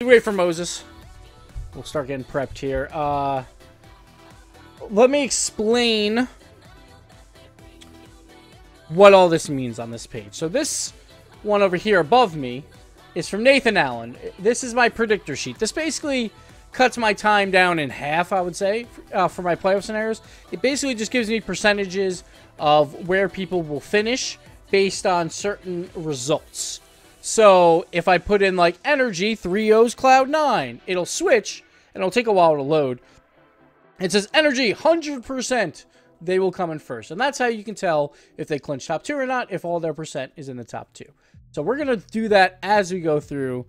we wait for Moses. We'll start getting prepped here. Let me explain what all this means on this page. So this one over here above me is from Nathan Allen. This is my predictor sheet. This basically cuts my time down in half, I would say, for my playoff scenarios. It basically just gives me percentages of where people will finish based on certain results. So if I put in like energy, 3-0's Cloud 9, it'll switch and it'll take a while to load. It says energy, 100%, they will come in first. And that's how you can tell if they clinch top 2 or not, if all their percent is in the top 2. So we're going to do that as we go through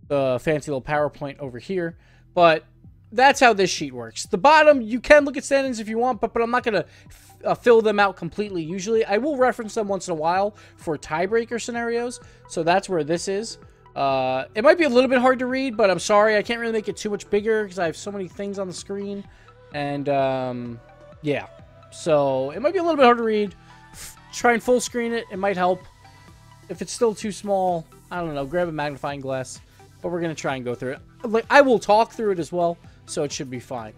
the fancy little PowerPoint over here. But that's how this sheet works. The bottom, you can look at standings if you want, but I'm not going to fill them out completely. Usually, I will reference them once in a while for tiebreaker scenarios. So that's where this is. It might be a little bit hard to read, but I'm sorry. I can't really make it too much bigger because I have so many things on the screen. And, yeah. So, it might be a little bit hard to read. Try and full screen it. It might help. If it's still too small, I don't know. Grab a magnifying glass. But we're going to try and go through it. Like, I will talk through it as well, so it should be fine.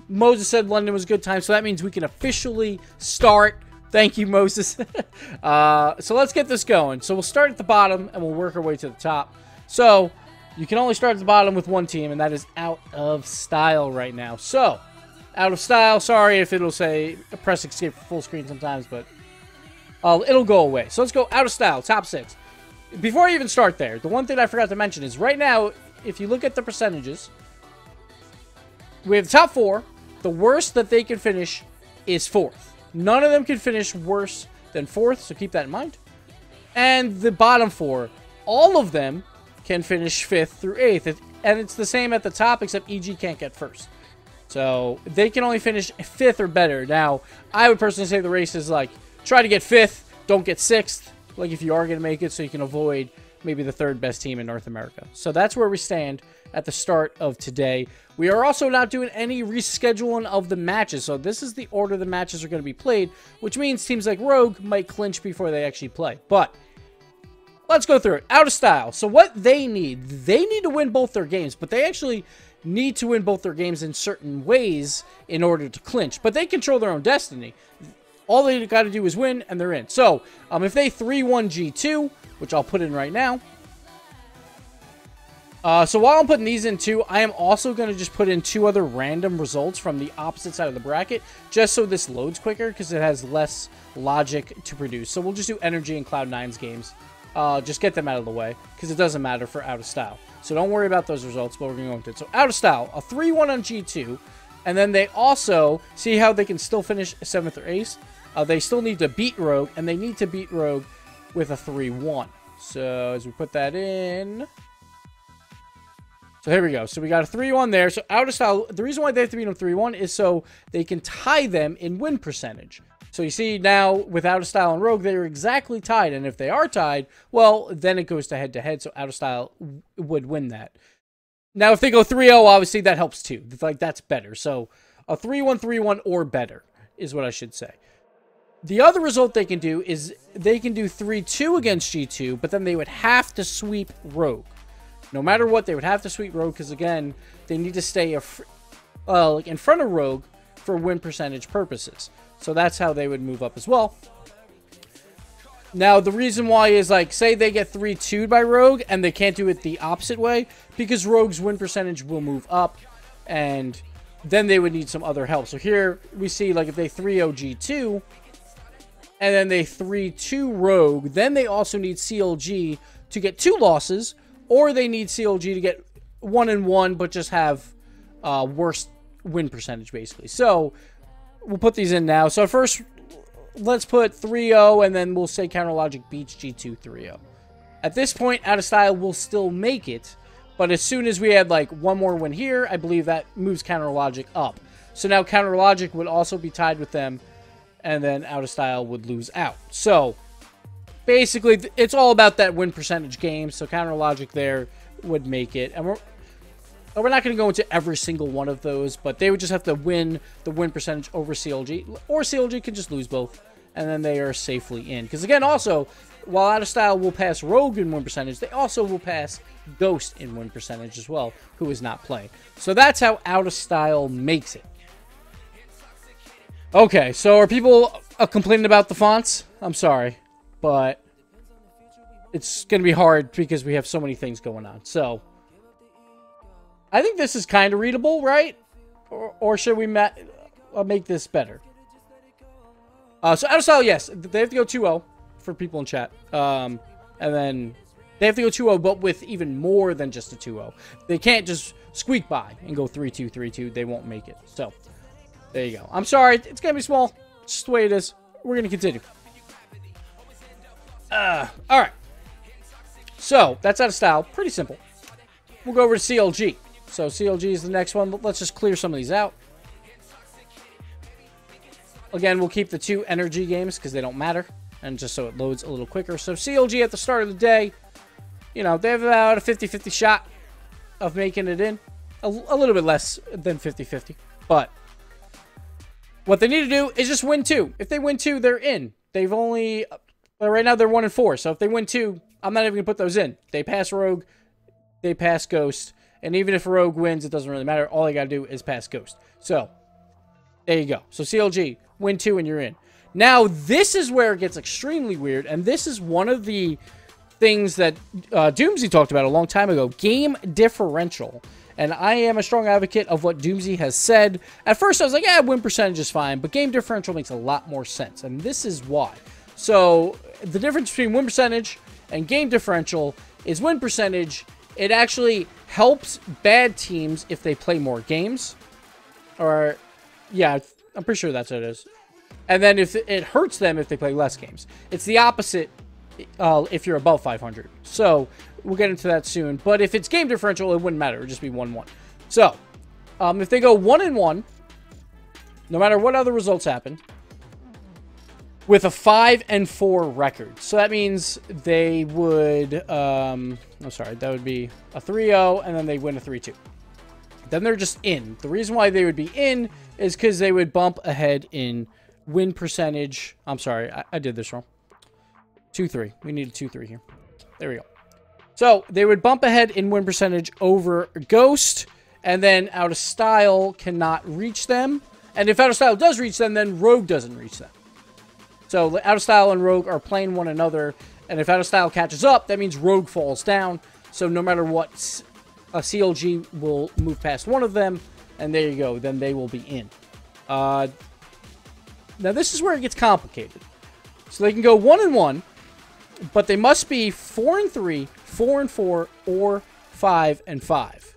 Moses said London was a good time, so that means we can officially start. Thank you, Moses. So let's get this going. So we'll start at the bottom, and we'll work our way to the top. So, you can only start at the bottom with one team, and that is Out of Style right now. So, Out of Style, sorry if it'll say press escape for full screen sometimes, but it'll go away. So let's go Out of Style, top 6. Before I even start there, the one thing I forgot to mention is right now, if you look at the percentages, we have the top 4. The worst that they can finish is 4th. None of them can finish worse than 4th, so keep that in mind. And the bottom 4, all of them can finish 5th through 8th. And it's the same at the top, except EG can't get 1st. So they can only finish 5th or better. Now, I would personally say the race is like, try to get 5th, don't get 6th. Like if you are going to make it, so you can avoid maybe the 3rd best team in North America. So that's where we stand at the start of today. We are also not doing any rescheduling of the matches. So this is the order the matches are going to be played, which means teams like Rogue might clinch before they actually play. But let's go through it. Out of Style. So what they need to win both their games, but they actually need to win both their games in certain ways in order to clinch. But they control their own destiny. All they got to do is win, and they're in. So, if they 3-1 G2, which I'll put in right now. So while I'm putting these in too, I am also going to just put in 2 other random results from the opposite side of the bracket, just so this loads quicker, because it has less logic to produce. So we'll just do Energy and Cloud9's games. Just get them out of the way, because it doesn't matter for Out of Style. So don't worry about those results, but we're going to go into it. So Out of Style, a 3-1 on G2, and then they also, see how they can still finish 7th or 8th? They still need to beat Rogue, and they need to beat Rogue with a 3-1. So, as we put that in... So, here we go. So, we got a 3-1 there. So, Out of Style, the reason why they have to beat them 3-1 is so they can tie them in win percentage. So, you see now, with Out of Style and Rogue, they're exactly tied. And if they are tied, well, then it goes to head-to-head. So, Out of Style would win that. Now, if they go 3-0, obviously, that helps too. It's like, that's better. So, a 3-1, 3-1, or better is what I should say. The other result they can do is they can do 3-2 against G2, but then they would have to sweep Rogue. No matter what, they would have to sweep Rogue because, again, they need to stay like in front of Rogue for win percentage purposes. So that's how they would move up as well. Now, the reason why is, like, say they get 3-2'd by Rogue and they can't do it the opposite way because Rogue's win percentage will move up and then they would need some other help. So here we see, like, if they 3-0 G2... and then they 3-2 Rogue. Then they also need CLG to get 2 losses. Or they need CLG to get 1-1, but just have worse win percentage, basically. So, we'll put these in now. So, first, let's put 3-0, and then we'll say Counter Logic beats G2 3-0. At this point, Out of Style will still make it. But as soon as we had, like, one more win here, I believe that moves Counter Logic up. So, now Counter Logic would also be tied with them. And then Out of Style would lose out. So, basically, it's all about that win percentage game. So, Counter Logic there would make it. And we're not going to go into every single one of those. But they would just have to win the win percentage over CLG. Or CLG could just lose both. And then they are safely in. Because, again, also, while Out of Style will pass Rogue in win percentage, they also will pass Ghost in win percentage as well, who is not playing. So that's how Out of Style makes it. Okay, so are people complaining about the fonts? I'm sorry, but it's going to be hard because we have so many things going on. So I think this is kind of readable, right? Or should we make this better? So Out of Style, yes, they have to go 2-0 for people in chat. And then they have to go 2-0, but with even more than just a 2-0. They can't just squeak by and go 3-2, 3-2. They won't make it. So there you go. I'm sorry. It's going to be small. It's just the way it is. We're going to continue. All right. So that's Out of Style. Pretty simple. We'll go over to CLG. So CLG is the next one. Let's just clear some of these out. Again, we'll keep the 2 energy games because they don't matter. And just so it loads a little quicker. So CLG at the start of the day, you know, they have about a 50-50 shot of making it in. A little bit less than 50-50. But what they need to do is just win 2. If they win 2, they're in. They've only... right now, they're 1-4. So if they win 2, I'm not even going to put those in. They pass Rogue. They pass Ghost. And even if Rogue wins, it doesn't really matter. All they got to do is pass Ghost. So, there you go. So CLG, win 2 and you're in. Now, this is where it gets extremely weird. And this is one of the things that Doomsy talked about a long time ago. Game differential. And I am a strong advocate of what Doomsy has said. At first, I was like, yeah, win percentage is fine. But game differential makes a lot more sense. And this is why. So, the difference between win percentage and game differential is win percentage. It actually helps bad teams if they play more games. Or, yeah, I'm pretty sure that's what it is. And then if it hurts them if they play less games. It's the opposite if you're above 500. So, we'll get into that soon. But if it's game differential, it wouldn't matter. It would just be 1-1. So, if they go 1-1, no matter what other results happen, with a 5-4 record. So that means they would, I'm sorry, that would be a 3-0, and then they win a 3-2. Then they're just in. The reason why they would be in is because they would bump ahead in win percentage. I'm sorry, I did this wrong. 2-3. We need a 2-3 here. There we go. So they would bump ahead in win percentage over Ghost, and then Out of Style cannot reach them. And if Out of Style does reach them, then Rogue doesn't reach them. So, Out of Style and Rogue are playing one another. And if Out of Style catches up, that means Rogue falls down. So, no matter what, a CLG will move past one of them. And there you go. Then they will be in. Now, this is where it gets complicated. So, they can go 1-1. But they must be 4-3, 4-4, or 5-5.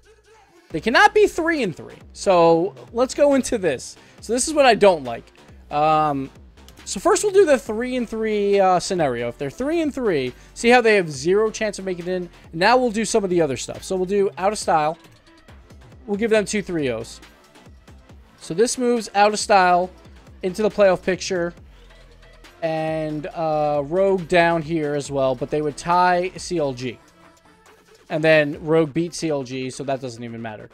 They cannot be 3-3. So, let's go into this. So, this is what I don't like. So first we'll do the 3-3 scenario. If they're 3-3, see how they have 0 chance of making it in. Now we'll do some of the other stuff. So we'll do Out of Style. We'll give them 2 3-0s. So this moves Out of Style into the playoff picture. And Rogue down here as well. But they would tie CLG. And then Rogue beat CLG, so that doesn't even matter.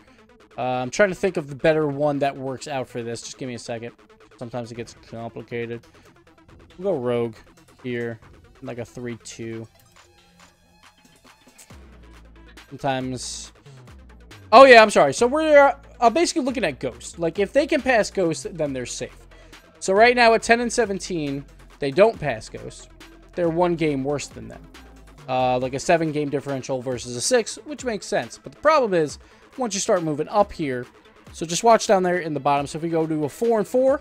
I'm trying to think of the better one that works out for this. Just give me a second. Sometimes it gets complicated. We'll go Rogue here. Like a 3-2. Sometimes... Oh, yeah, I'm sorry. So we're basically looking at Ghost. Like, if they can pass Ghost, then they're safe. So right now at 10-17, they don't pass Ghost. They're 1 game worse than them. Like a 7-game differential versus a 6, which makes sense. But the problem is, once you start moving up here... So just watch down there in the bottom. So if we go to a 4-4...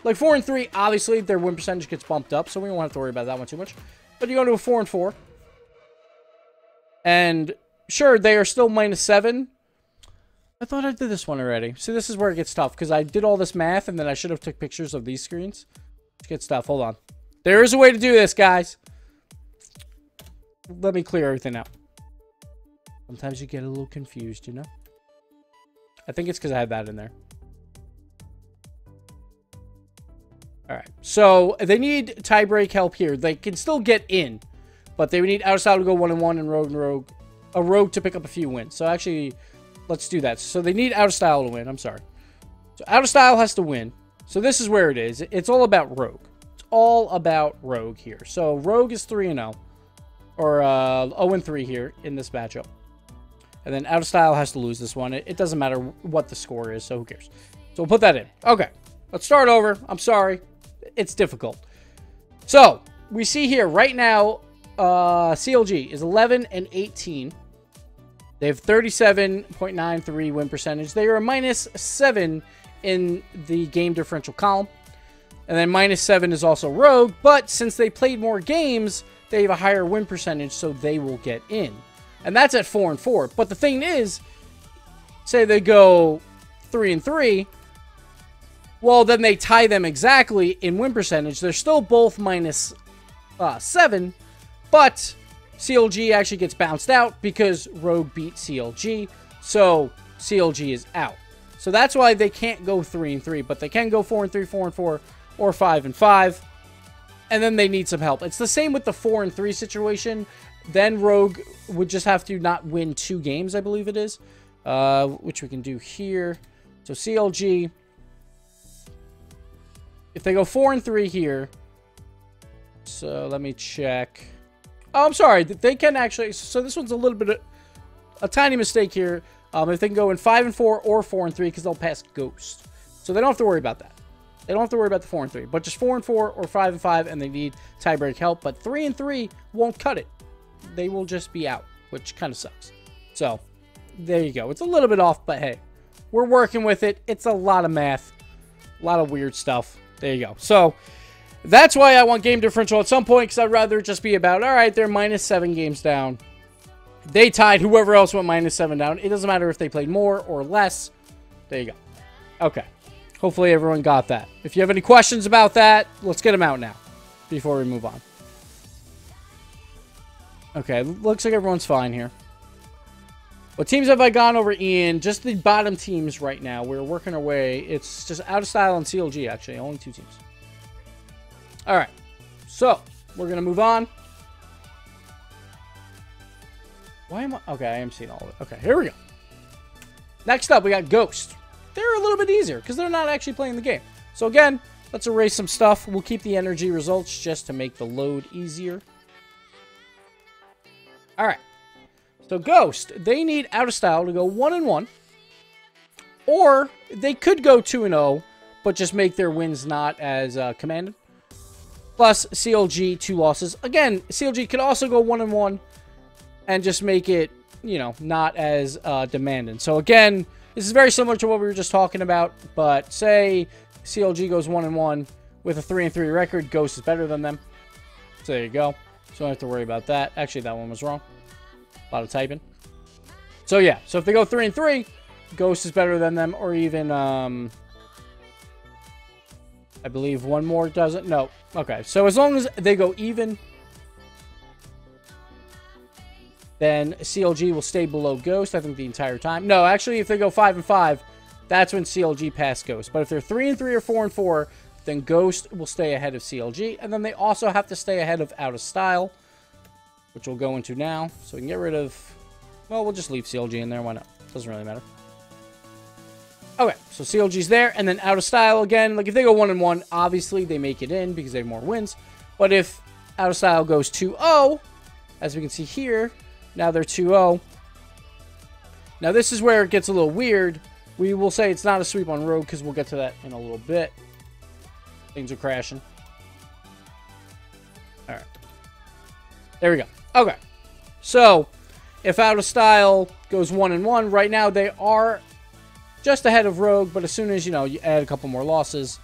Like 4-3, obviously, their win percentage gets bumped up, so we won't have to worry about that one too much. But you go to a 4-4. And, sure, they are still -7. I thought I did this one already. See, this is where it gets tough, because I did all this math, and then I should have took pictures of these screens. It gets tough. Hold on. There is a way to do this, guys. Let me clear everything out. Sometimes you get a little confused, you know? I think it's because I had that in there. Alright, so they need tiebreak help here. They can still get in, but they would need Out of Style to go 1-1 and Rogue to pick up a few wins. So actually, let's do that. So they need Out of Style to win. I'm sorry. So Out of Style has to win. So this is where it is. It's all about Rogue. It's all about Rogue here. So Rogue is 3-0. or 0-3 here in this matchup. And then Out of Style has to lose this one. It doesn't matter what the score is, so who cares? So we'll put that in. Okay, let's start over. I'm sorry. It's difficult. So, we see here right now, CLG is 11-18. They have 37.93 win percentage. They are a -7 in the game differential column. And then -7 is also Rogue, but since they played more games, they have a higher win percentage, so they will get in. And that's at 4-4. But the thing is, say they go 3-3, well, then they tie them exactly in win percentage. They're still both -7, but CLG actually gets bounced out because Rogue beat CLG, so CLG is out. So that's why they can't go 3-3, but they can go 4-3, 4-4, or 5-5, and then they need some help. It's the same with the 4-3 situation. Then Rogue would just have to not win 2 games, I believe it is, which we can do here. So CLG, if they go 4-3 here, so let me check. Oh, I'm sorry. They can actually... So this one's a little bit of a tiny mistake here. If they can go in 5-4 or 4-3, because they'll pass Ghost. So they don't have to worry about that. They don't have to worry about the 4-3. But just 4-4 or 5-5, and they need tiebreak help. But 3-3 won't cut it. They will just be out, which kind of sucks. So there you go. It's a little bit off, but hey, we're working with it. It's a lot of math. A lot of weird stuff. There you go. So that's why I want game differential at some point, because I'd rather just be about, all right, they're -7 games down. They tied whoever else went -7 down. It doesn't matter if they played more or less. There you go. Okay. Hopefully everyone got that. If you have any questions about that, let's get them out now before we move on. Okay, looks like everyone's fine here. What teams have I gone over, Ian? Just the bottom teams right now. We're working our way. It's just Out of Style and CLG, actually. Only 2 teams. All right. So, we're going to move on. Why am I... Okay, I am seeing all of it. Okay, here we go. Next up, we got Ghost. They're a little bit easier because they're not actually playing the game. So, again, let's erase some stuff. We'll keep the energy results just to make the load easier. All right. So, Ghost, they need Out of Style to go 1-1. Or they could go 2-0, but just make their wins not as commanded. Plus, CLG, 2 losses. Again, CLG could also go 1-1 and just make it, you know, not as demanding. So, again, this is very similar to what we were just talking about. But say CLG goes 1-1 with a 3-3 record. Ghost is better than them. So, there you go. So, don't have to worry about that. Actually, that one was wrong. A lot of typing. So, yeah. So, if they go 3-3, Ghost is better than them. Or even, I believe one more doesn't. No. Okay. So, as long as they go even, then CLG will stay below Ghost, I think, the entire time. No, actually, if they go 5-5, that's when CLG pass Ghost. But if they're 3-3 or 4-4, then Ghost will stay ahead of CLG. And then they also have to stay ahead of Out of Style, which we'll go into now. So we can get rid of... Well, we'll just leave CLG in there. Why not? Doesn't really matter. Okay, so CLG's there. And then Out of Style again. Like, if they go 1-1, obviously they make it in because they have more wins. But if Out of Style goes 2-0, as we can see here, now they're 2-0. Now, this is where it gets a little weird. We will say it's not a sweep on Rogue because we'll get to that in a little bit. Things are crashing. All right. There we go. Okay. So, if Out of Style goes 1-1, right now they are just ahead of Rogue, but as soon as, you know, you add a couple more losses,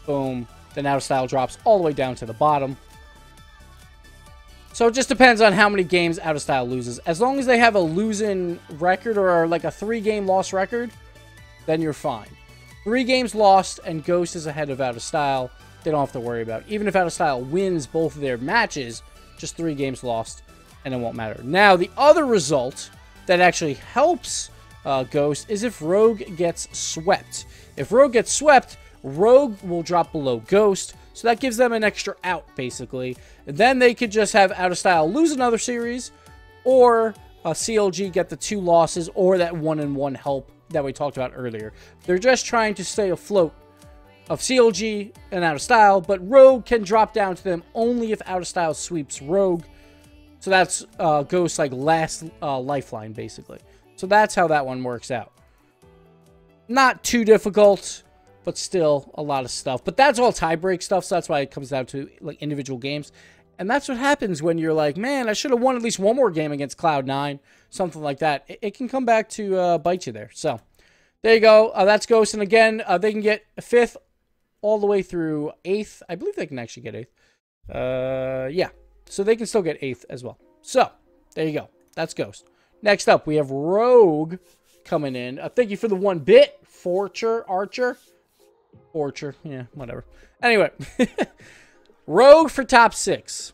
boom, then Out of Style drops all the way down to the bottom. So it just depends on how many games Out of Style loses. As long as they have a losing record or like a 3-game loss record, then you're fine. 3 games lost and Ghost is ahead of Out of Style. They don't have to worry about it. Even if Out of Style wins both of their matches, just 3 games lost and it won't matter. Now, the other result that actually helps Ghost is if Rogue gets swept. If Rogue gets swept, Rogue will drop below Ghost. So that gives them an extra out, basically. Then they could just have Out of Style lose another series, or CLG get the 2 losses, or that 1-1 help that we talked about earlier. They're just trying to stay afloat of CLG and Out of Style, but Rogue can drop down to them only if Out of Style sweeps Rogue. So that's Ghost's like last lifeline, basically. So that's how that one works out. Not too difficult, but still a lot of stuff. But that's all tie-break stuff, so that's why it comes down to like individual games. And that's what happens when you're like, man, I should have won at least one more game against Cloud9, something like that. It can come back to bite you there. So there you go. That's Ghost. And again, they can get 5th all the way through 8th. I believe they can actually get 8th. Yeah. So they can still get 8th as well. So there you go. That's Ghost. Next up, we have Rogue coming in. Thank you for the 1 bit. Archer. Yeah, whatever. Anyway. Rogue for top 6.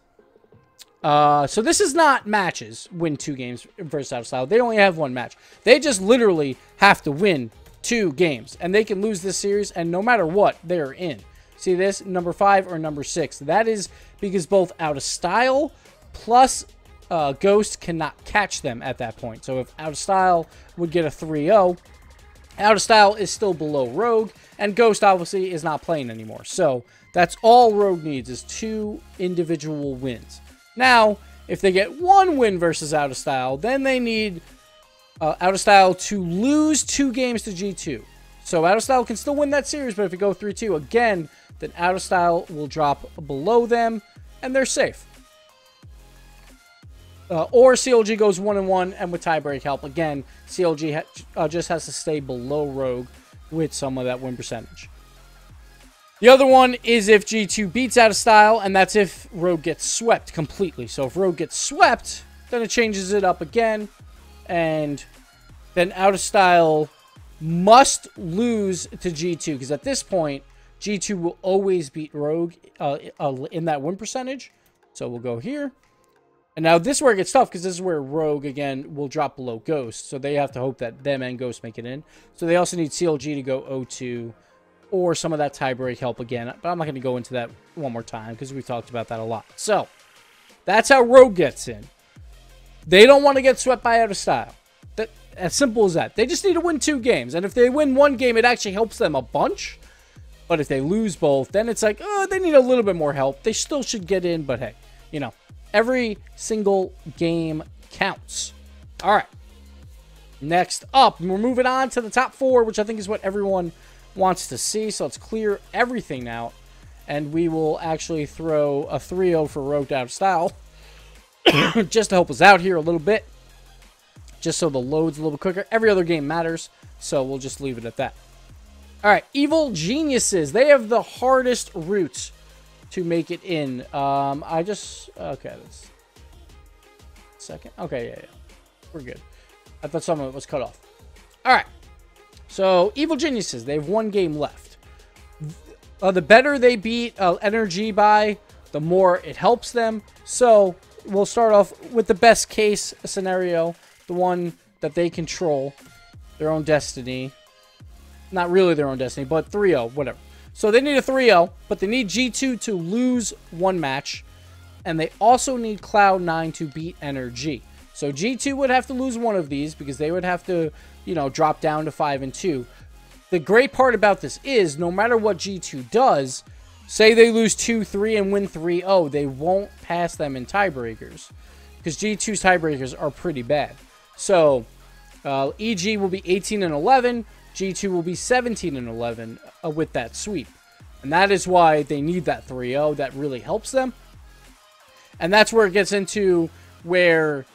So this is not matches. Win 2 games versus out of style. They only have 1 match. They just literally have to win 2 games. And they can lose this series. And no matter what, they're in. See this? Number 5 or number 6. That is because both out of style plus Ghost cannot catch them at that point. So if out of style would get a 3-0, out of style is still below Rogue. And Ghost obviously is not playing anymore. So that's all Rogue needs is 2 individual wins. Now, if they get 1 win versus out of style, then they need out of style to lose 2 games to G2. So out of style can still win that series, but if it go 3-2 again, then out of style will drop below them, and they're safe. Or CLG goes 1-1, and with tiebreak help, again, CLG just has to stay below Rogue with some of that win percentage. The other one is if G2 beats out of style, and that's if Rogue gets swept completely. So if Rogue gets swept, then it changes it up again, and then out of style must lose to G2, because at this point, G2 will always beat Rogue in that win percentage. So we'll go here. And now this is where it gets tough, because this is where Rogue, again, will drop below Ghost. So they have to hope that them and Ghost make it in. So they also need CLG to go 0-2, or some of that tiebreak help again. But I'm not going to go into that one more time, because we've talked about that a lot. So that's how Rogue gets in. They don't want to get swept by out of style. As simple as that. They just need to win 2 games. And if they win 1 game, it actually helps them a bunch. But if they lose both, then it's like, oh, they need a little bit more help. They still should get in, but hey, you know, every single game counts. All right. Next up, we're moving on to the top 4, which I think is what everyone wants to see. So let's clear everything out. And we will actually throw a 3-0 for Rogue out of style. Just to help us out here a little bit. Just so the load's a little bit quicker. Every other game matters, so we'll just leave it at that. All right, Evil Geniuses. They have the hardest route to make it in. Okay, that's second. Okay, yeah. We're good. I thought some of it was cut off. All right, so Evil Geniuses. They have 1 game left. The better they beat Energy by, the more it helps them. So we'll start off with the best case scenario. The one that they control, their own destiny. Not really their own destiny, but 3-0, whatever. So they need a 3-0, but they need G2 to lose 1 match. And they also need Cloud9 to beat Energy. So G2 would have to lose 1 of these because they would have to, you know, drop down to 5-2. The great part about this is no matter what G2 does, say they lose 2-3 and win 3-0, they won't pass them in tiebreakers. Because G2's tiebreakers are pretty bad. So, EG will be 18-11. G2 will be 17-11 with that sweep. And that is why they need that 3-0. That really helps them. And that's where it gets into where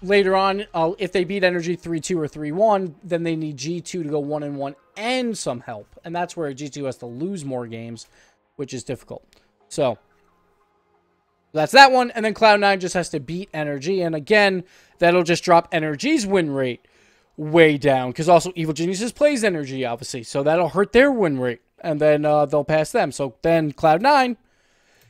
later on, if they beat Energy 3-2 or 3-1, then they need G2 to go 1-1 and some help. And that's where G2 has to lose more games, which is difficult. So that's that one. And then Cloud9 just has to beat Energy. And again, that'll just drop Energy's win rate way down. Because also Evil Geniuses plays Energy, obviously. So that'll hurt their win rate. And then they'll pass them. So then Cloud9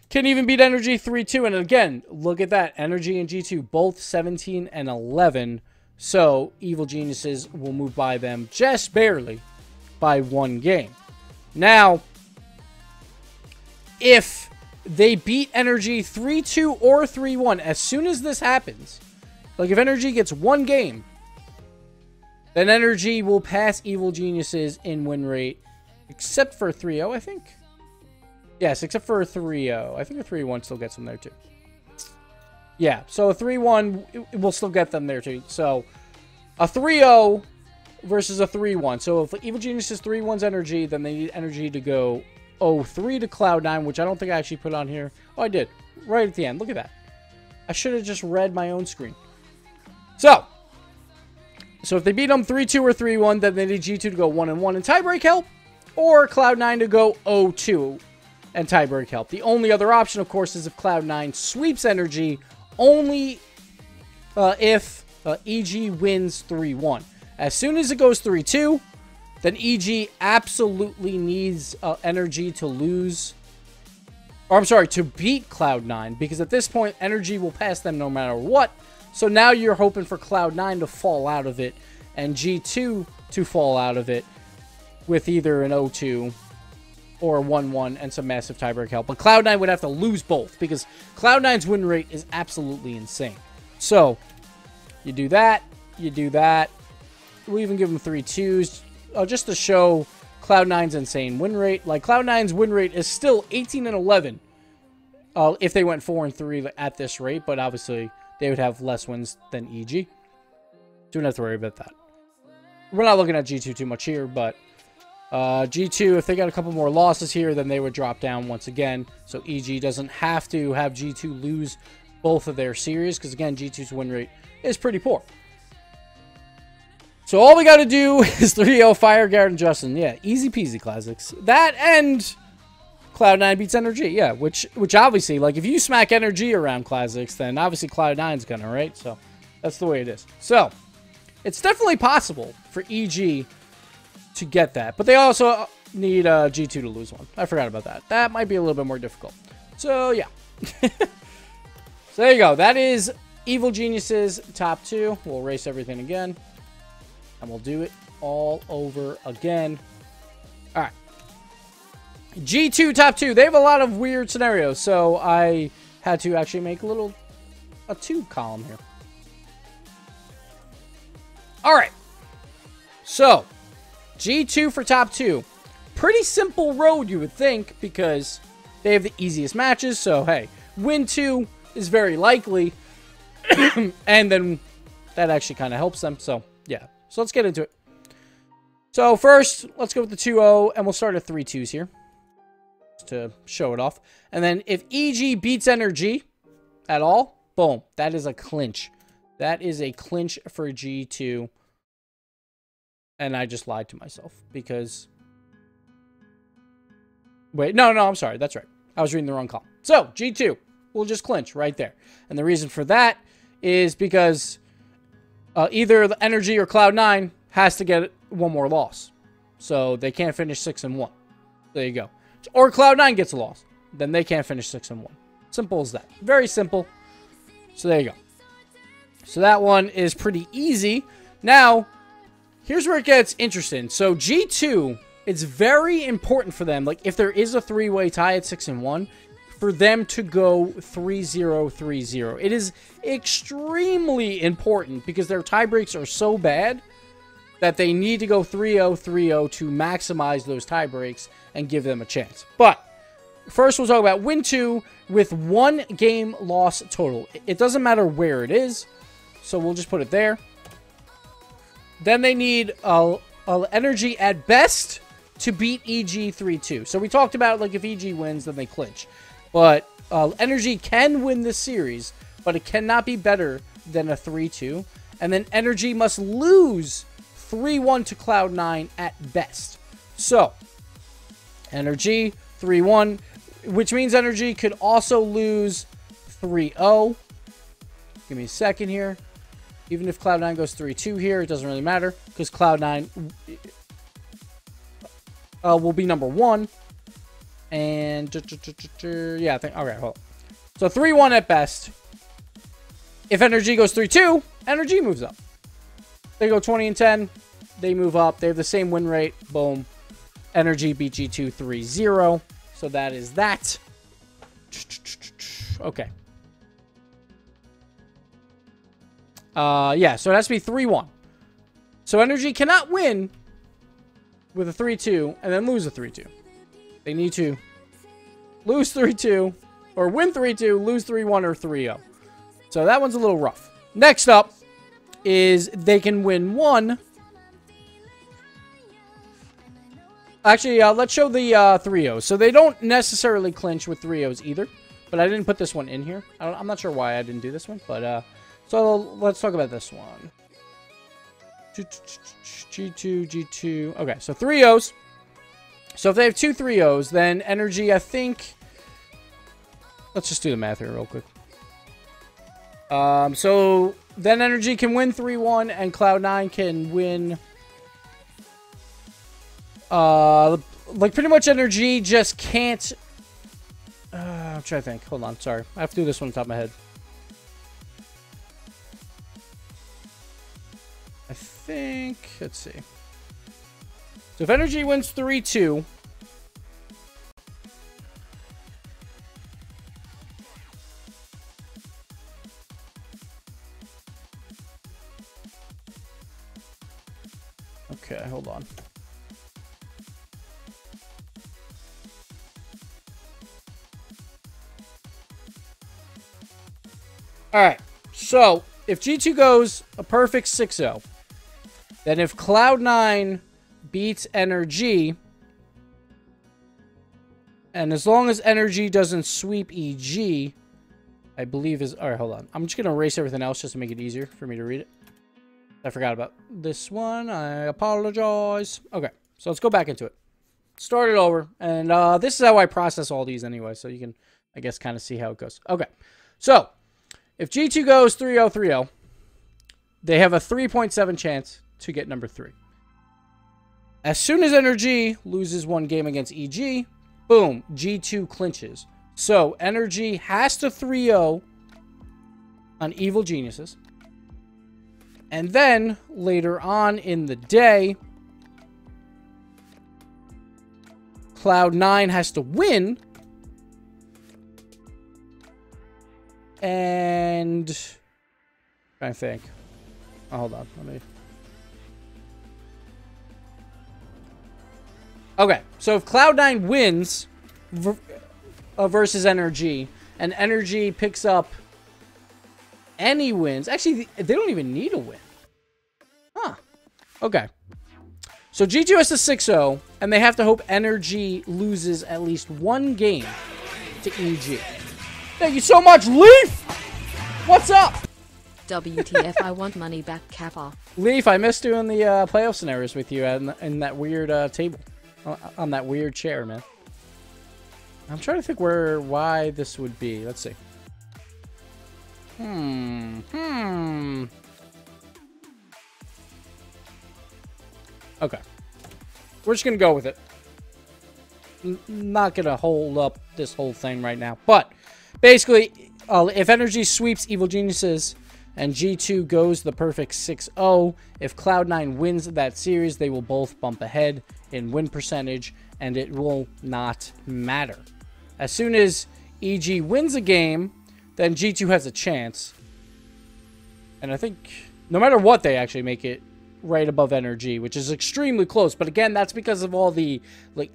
can even beat Energy 3-2. And again, look at that. Energy and G2 both 17-11. So Evil Geniuses will move by them just barely by 1 game. Now, if they beat Energy 3-2 or 3-1, as soon as this happens, like if Energy gets 1 game, then Energy will pass Evil Geniuses in win rate, except for 3-0, I think. Yes, except for a 3-0. I think a 3-1 still gets them there too. Yeah, so a 3-1, it will still get them there too. So a 3-0 versus a 3-1. So if Evil Genius is 3-1's energy, then they need energy to go 0-3 to Cloud9, which I don't think I actually put on here. Oh, I did. Right at the end. Look at that. I should have just read my own screen. So if they beat them 3-2 or 3-1, then they need G2 to go 1-1 and tiebreak help, or Cloud9 to go 0-2 and tiebreak help. The only other option, of course, is if Cloud9 sweeps energy, only if EG wins 3-1. As soon as it goes 3-2, then EG absolutely needs energy to lose. Or, I'm sorry, to beat Cloud9, because at this point, energy will pass them no matter what. So now you're hoping for Cloud9 to fall out of it and G2 to fall out of it with either an 0-2 or a 1-1 and some massive tiebreak help. But Cloud9 would have to lose both because Cloud9's win rate is absolutely insane. So you do that, you do that. We'll even give them 3-2s just to show Cloud9's insane win rate. Like, Cloud9's win rate is still 18-11 if they went 4-3 at this rate, but obviously they would have less wins than EG. Don't have to worry about that. We're not looking at G2 too much here, but G2, if they got a couple more losses here, then they would drop down once again. So EG doesn't have to have G2 lose both of their series, because again, G2's win rate is pretty poor. So all we got to do is 3-0 Fire, Garrett, and Justin. Yeah, easy peasy, classics. That and Cloud9 beats Energy. Yeah, which obviously, like, if you smack Energy around classics, then obviously Cloud9's gonna, right? So that's the way it is. So it's definitely possible for EG to get that, but they also need G2 to lose one. I forgot about that. That might be a little bit more difficult. So yeah. So there you go. That is Evil Genius's top 2. We'll erase everything again. And we'll do it all over again. All right. G2 top 2. They have a lot of weird scenarios, so I had to actually make a 2 column here. All right. So G2 for top 2. Pretty simple road, you would think, because they have the easiest matches. So hey, win 2 is very likely, and then that actually kind of helps them. So yeah. So let's get into it. So first, let's go with the 2-0, and we'll start at 3-2s here, just to show it off. And then if EG beats Energy at all, boom, that is a clinch. That is a clinch for G2. And I just lied to myself because... Wait, no, I'm sorry. That's right. I was reading the wrong column. So, G2 will just clinch right there. And the reason for that is because... either the Energy or Cloud9 has to get one more loss. So they can't finish 6-1. There you go. Or Cloud9 gets a loss. Then they can't finish 6-1. Simple as that. Very simple. So there you go. So that one is pretty easy. Now, here's where it gets interesting. So G2, it's very important for them. Like, if there is a 3-way tie at 6-1, for them to go 3-0, 3-0. It is extremely important because their tiebreaks are so bad that they need to go 3-0, 3-0 to maximize those tiebreaks and give them a chance. But first, we'll talk about win 2 with 1 game loss total. It doesn't matter where it is, so we'll just put it there. Then they need Energy at best to beat EG 3-2. So we talked about, like, if EG wins, then they clinch. But Energy can win this series, but it cannot be better than a 3-2. And then Energy must lose 3-1 to Cloud9 at best. So, Energy 3-1, which means Energy could also lose 3-0. Give me a second here. Even if Cloud9 goes 3-2 here, it doesn't really matter because Cloud9 will be number 1. And, yeah, I think, okay, hold on. So 3-1 at best. If Energy goes 3-2, Energy moves up. They go 20-10, they move up. They have the same win rate. Boom. Energy beat G2 3-0. So that is that. Okay. Yeah, so it has to be 3-1. So Energy cannot win with a 3-2 and then lose a 3-2. They need to lose 3-2 or win 3-2, lose 3-1 or 3-0. So that one's a little rough. Next up is they can win one. Actually, let's show the 3-0s. So they don't necessarily clinch with 3-0s either. But I didn't put this one in here. I'm not sure why I didn't do this one. But, so let's talk about this one. G2, G2. Okay, so 3-0s. So if they have 2 3-0s, then energy, I think... Let's just do the math here real quick. So then energy can win 3-1, and Cloud9 can win... like pretty much energy just can't... I'm trying to think. Hold on, sorry. I have to do this one on top of my head. I think... Let's see. So if energy wins 3-2... Okay, hold on. Alright, so if G2 goes a perfect 6-0, then if Cloud9 beats Energy, and as long as Energy doesn't sweep EG, I believe is... Alright, hold on. I'm just going to erase everything else just to make it easier for me to read it. I forgot about this one. I apologize. Okay, so let's go back into it. Start it over. And this is how I process all these anyway, so you can, I guess, kind of see how it goes. Okay, so if G2 goes 3-0, 3-0, they have a 3.7 chance to get number 3. As soon as Energy loses one game against EG, boom, G2 clinches. So Energy has to 3-0 on Evil Geniuses. And then, later on in the day, Cloud9 has to win. And... I'm trying to think. Oh, hold on. Let me... Okay, so if Cloud9 wins versus Energy, and Energy picks up any wins... Actually, they don't even need a win. Huh. Okay. So G2 has to 6-0, and they have to hope Energy loses at least one game to EG. Thank you so much, Leaf! What's up? WTF, I want money back, Kappa. Leaf, I missed doing the playoff scenarios with you in that weird table. On that weird chair, man. I'm trying to think why this would be. Let's see. Okay. We're just going to go with it. Not going to hold up this whole thing right now. But, basically, if Energy sweeps Evil Geniuses and G2 goes the perfect 6-0, if Cloud9 wins that series, they will both bump ahead in win percentage, and it will not matter. As soon as EG wins a game, then G2 has a chance. And I think, no matter what, they actually make it right above Energy, which is extremely close. But again, that's because of all the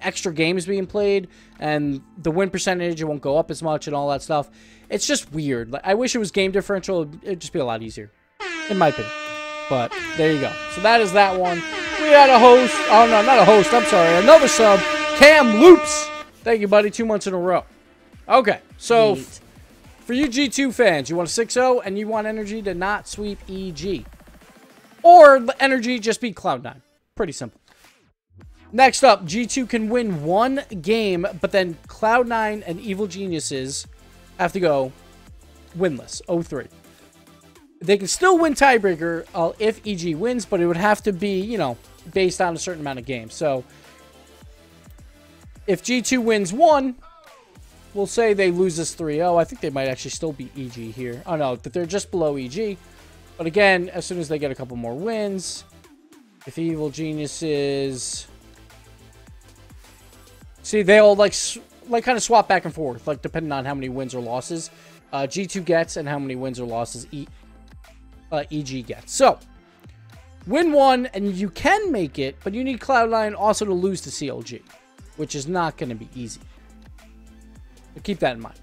extra games being played, and the win percentage, it won't go up as much and all that stuff. It's just weird. I wish it was game differential. It'd just be a lot easier, in my opinion. But there you go. So that is that one. We had a host. Oh, no, not a host. I'm sorry. Another sub. Cam Loops. Thank you, buddy. 2 months in a row. Okay. So, for you G2 fans, you want a 6-0 and you want Energy to not sweep EG. Or Energy just beat Cloud9. Pretty simple. Next up, G2 can win one game, but then Cloud9 and Evil Geniuses have to go winless. 0-3. They can still win tiebreaker if EG wins, but it would have to be, you know, based on a certain amount of games. So, if G2 wins one, we'll say they lose this 3-0. I think they might actually still beat EG here. Oh, no, that they're just below EG. But again, as soon as they get a couple more wins, if Evil Geniuses... See, they all, like kind of swap back and forth, like, depending on how many wins or losses G2 gets and how many wins or losses EG gets. So, win one, and you can make it, but you need Cloud9 also to lose to CLG, which is not going to be easy. So keep that in mind.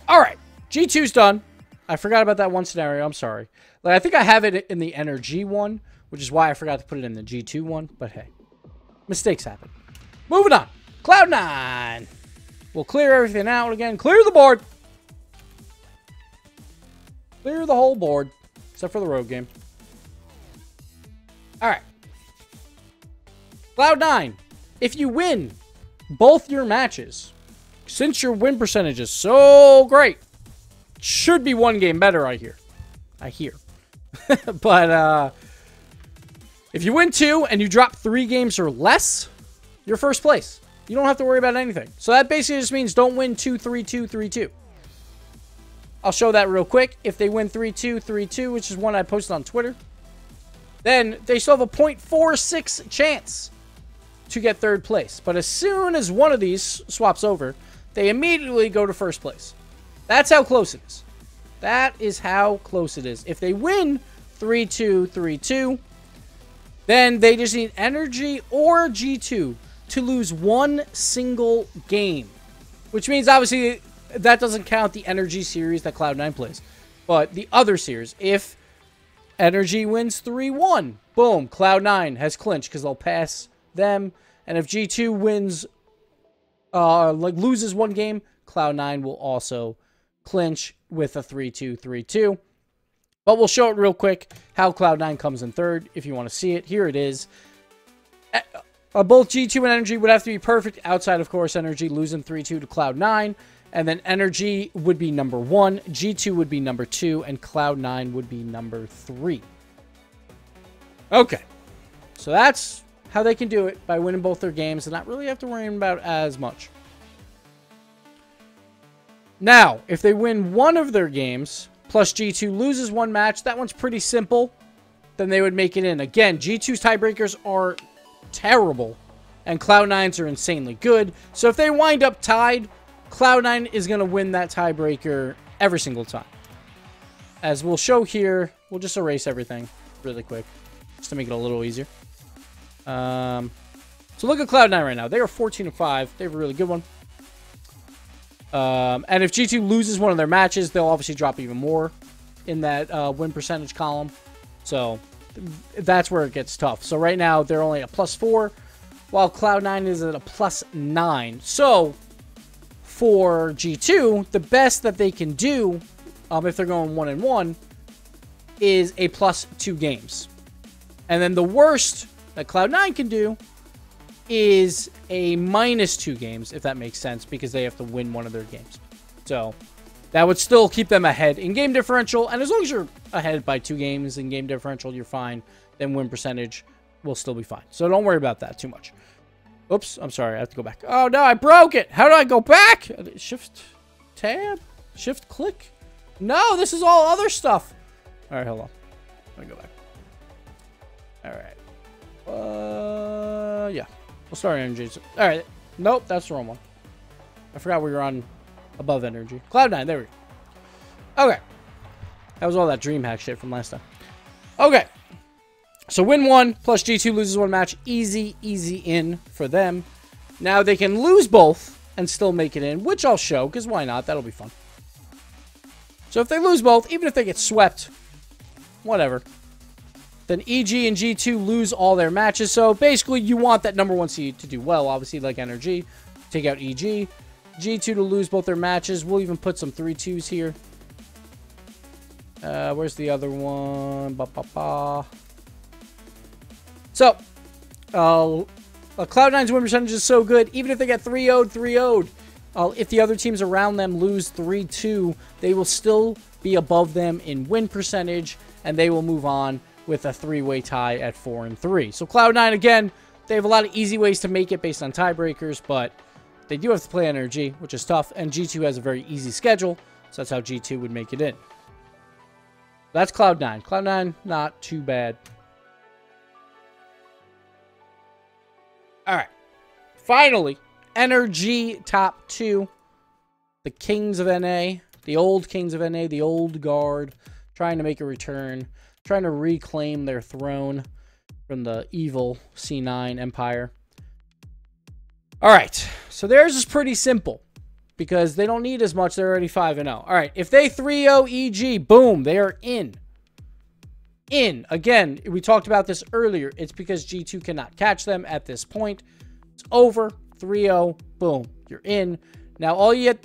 Alright, G2's done. I forgot about that one scenario. I'm sorry. Like, I think I have it in the energy one, which is why I forgot to put it in the G2 one. But hey, mistakes happen. Moving on. Cloud9. We'll clear everything out again. Clear the board. Clear the whole board, except for the road game. All right. Cloud9. If you win both your matches, since your win percentage is so great, should be one game better, I hear. But if you win 2 and you drop 3 games or less, you're first place. You don't have to worry about anything. So that basically just means don't win 2-3-2, 3-2. I'll show that real quick. If they win 3-2, 3-2, which is one I posted on Twitter, then they still have a 0.46 chance to get third place. But as soon as one of these swaps over, they immediately go to first place. That's how close it is. That is how close it is. If they win 3-2, 3-2, then they just need energy or G2 to lose one single game. Which means, obviously, that doesn't count the energy series that Cloud9 plays. But the other series, if energy wins 3-1, boom, Cloud9 has clinched because they'll pass them. And if G2 wins, loses one game, Cloud9 will also clinch with a 3-2, 3-2. But we'll show it real quick how Cloud9 comes in third if you want to see it. Here it is. Both G2 and Energy would have to be perfect outside, of course, Energy losing 3-2 to Cloud9. And then Energy would be number 1, G2 would be number 2, and Cloud9 would be number 3. Okay. So that's how they can do it, by winning both their games and not really have to worry about as much. Now, if they win one of their games, plus G2 loses one match, that one's pretty simple, then they would make it in. Again, G2's tiebreakers are terrible, and Cloud9's are insanely good. So if they wind up tied, Cloud9 is going to win that tiebreaker every single time. As we'll show here, we'll just erase everything really quick, just to make it a little easier. So look at Cloud9 right now. They are 14-5. They have a really good one. And if G2 loses one of their matches, they'll obviously drop even more in that win percentage column. So that's where it gets tough. So right now, they're only at +4, while Cloud9 is at a +9. So for G2, the best that they can do, if they're going 1-1, is a +2 games. And then the worst that Cloud9 can do is a -2 games, if that makes sense, because they have to win one of their games. So that would still keep them ahead in game differential, and as long as you're ahead by 2 games in game differential, you're fine. Then win percentage will still be fine. So don't worry about that too much. Oops, I'm sorry, I have to go back. Oh no, I broke it! How do I go back? Shift tab? Shift click? No, this is all other stuff. Alright, hold on. Let me go back. Alright. Yeah. We'll start energy. Alright. Nope, that's the wrong one. I forgot we were on above energy. Cloud9, there we go. Okay. That was all that DreamHack shit from last time. Okay. So win 1 plus G2 loses 1 match. Easy, easy in for them. Now they can lose both and still make it in, which I'll show, because why not? That'll be fun. So if they lose both, even if they get swept, whatever, then EG and G2 lose all their matches. So basically, you want that number 1 seed to do well, obviously, like Energy. Take out EG. G2 to lose both their matches. We'll even put some 3-2s here. Where's the other one? So, Cloud9's win percentage is so good, even if they get 3-0'd, 3-0'd, if the other teams around them lose 3-2, they will still be above them in win percentage, and they will move on with a 3-way tie at 4-3. So Cloud9, again, they have a lot of easy ways to make it based on tiebreakers, but they do have to play Energy, which is tough, and G2 has a very easy schedule, so that's how G2 would make it in. That's Cloud9. Cloud9, not too bad. Alright. Finally, Energy top 2. The Kings of NA. The old Kings of NA. The old guard. Trying to make a return. Trying to reclaim their throne from the evil C9 Empire. Alright. So theirs is pretty simple. because they don't need as much. They're already 5-0. All right, if they 3-0 EG, boom, they are in. Again, we talked about this earlier. It's because G2 cannot catch them at this point. It's over. 3-0. Boom. You're in. Now, all you get...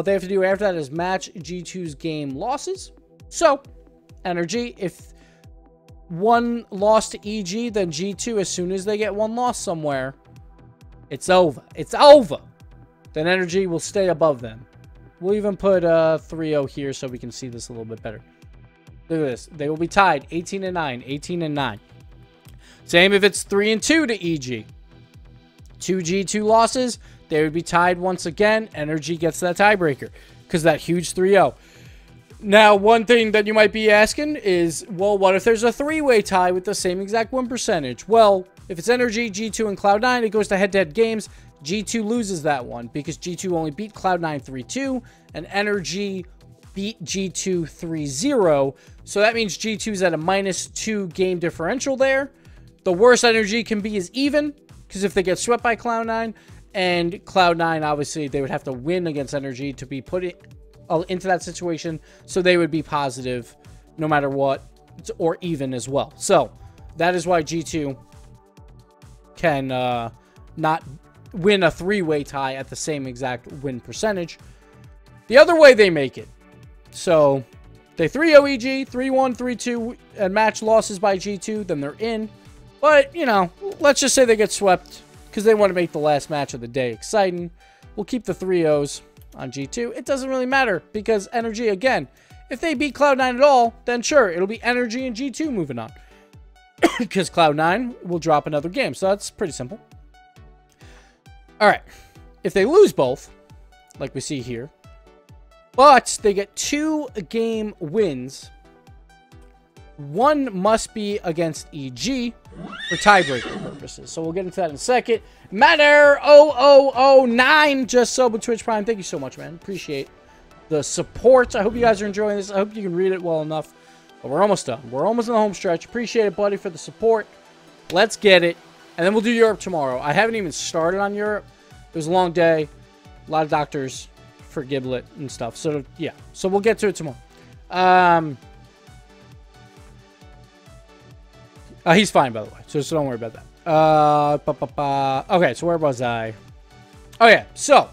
they have to do after that is match G2's game losses. So, Energy, if one loss to EG, then G2, as soon as they get one loss somewhere, it's over. It's over. Then Energy will stay above them. We'll even put 3-0 here so we can see this a little bit better. Look at this. They will be tied 18-9, 18-9. Same if it's 3-2 to EG. 2 G2 losses, they would be tied once again. Energy gets that tiebreaker because that huge 3-0. Now, one thing that you might be asking is, well, what if there's a 3-way tie with the same exact win percentage? Well, if it's Energy, G2, and Cloud9, it goes to head-to-head games. G2 loses that one because G2 only beat Cloud9 3-2, and Energy beat G2 3-0. So that means G2's at a -2 game differential there. The worst Energy can be is even, because if they get swept by Cloud9, and Cloud9, obviously, they would have to win against Energy to be put into that situation. So they would be positive no matter what, or even as well. So that is why G2 can not win a 3-way tie at the same exact win percentage. The other way they make it. So they 3-0 EG, 3-1, 3-2, and match losses by G2, then they're in. But, you know, let's just say they get swept because they want to make the last match of the day exciting. We'll keep the 3-0s on G2. It doesn't really matter because Energy, again, if they beat Cloud9 at all, then sure, it'll be Energy and G2 moving on. Because Cloud9 will drop another game. So that's pretty simple. All right. If they lose both, like we see here, but they get 2 game wins, one must be against EG for tiebreaker purposes. So we'll get into that in a second. Matter 0009 just subbed with Twitch Prime. Thank you so much, man. Appreciate the support. I hope you guys are enjoying this. I hope you can read it well enough. But we're almost done. We're almost in the home stretch. Appreciate it, buddy, for the support. Let's get it. And then we'll do Europe tomorrow. I haven't even started on Europe. It was a long day. A lot of doctors for Giblet and stuff. So, yeah. So we'll get to it tomorrow. He's fine, by the way. So don't worry about that. Okay, so where was I? Oh, yeah. So,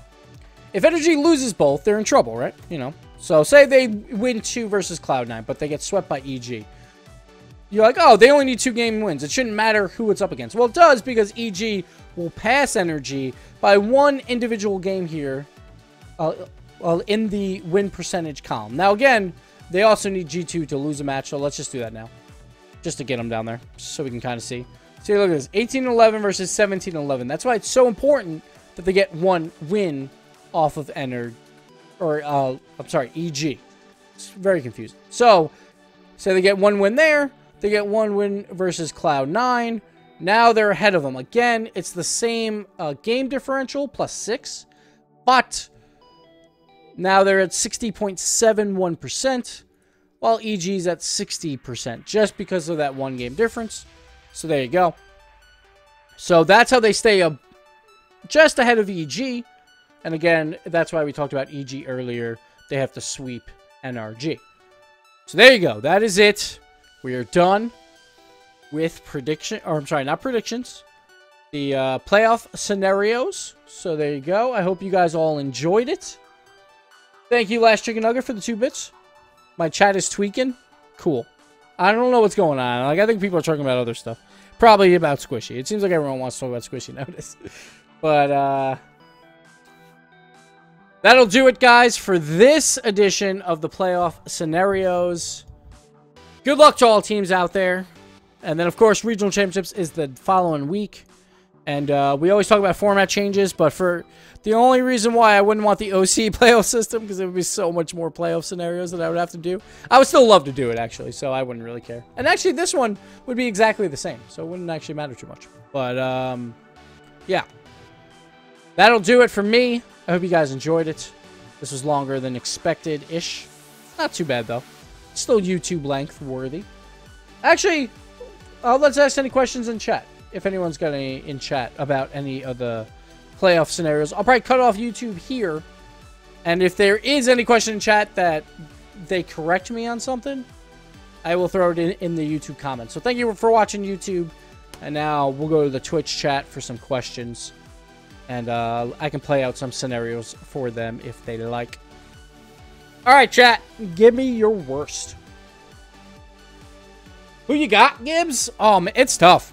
if Energy loses both, they're in trouble, right? You know. So, say they win 2 versus Cloud9, but they get swept by EG. You're like, oh, they only need 2 game wins. It shouldn't matter who it's up against. Well, it does because EG will pass Energy by 1 individual game here in the win percentage column. Now, again, they also need G2 to lose a match, so let's just do that now. Just to get them down there, so we can kind of see. See, look at this. 18-11 versus 17-11. That's why it's so important that they get 1 win off of EG. It's very confusing. So, say they get 1 win there. They get 1 win versus Cloud9. Now they're ahead of them. Again, it's the same game differential, +6. But now they're at 60.71%. While EG's at 60%, just because of that 1 game difference. So there you go. So that's how they stay up just ahead of EG. And again, that's why we talked about EG earlier. They have to sweep NRG. So there you go. That is it. We are done with not predictions. The playoff scenarios. So there you go. I hope you guys all enjoyed it. Thank you, Last Chicken Nugget, for the 2 bits. My chat is tweaking. Cool. I don't know what's going on. Like, I think people are talking about other stuff. Probably about Squishy. It seems like everyone wants to talk about Squishy nowadays. But, that'll do it, guys, for this edition of the playoff scenarios. Good luck to all teams out there. And then, of course, regional championships is the following week. And we always talk about format changes, but for the only reason why I wouldn't want the OC playoff system, because it would be so much more playoff scenarios that I would have to do. I would still love to do it, actually, so I wouldn't really care. And actually, this one would be exactly the same, so it wouldn't actually matter too much. But, yeah. That'll do it for me. I hope you guys enjoyed it. This was longer than expected-ish. Not too bad, though. Still YouTube length worthy. Actually, let's ask any questions in chat. If anyone's got any in chat about any of the playoff scenarios. I'll probably cut off YouTube here. And if there is any question in chat that they correct me on something, I will throw it in the YouTube comments. So thank you for watching YouTube. And now we'll go to the Twitch chat for some questions. And I can play out some scenarios for them if they like. Alright, chat. Give me your worst. Who you got, Gibbs? Oh, man, it's tough.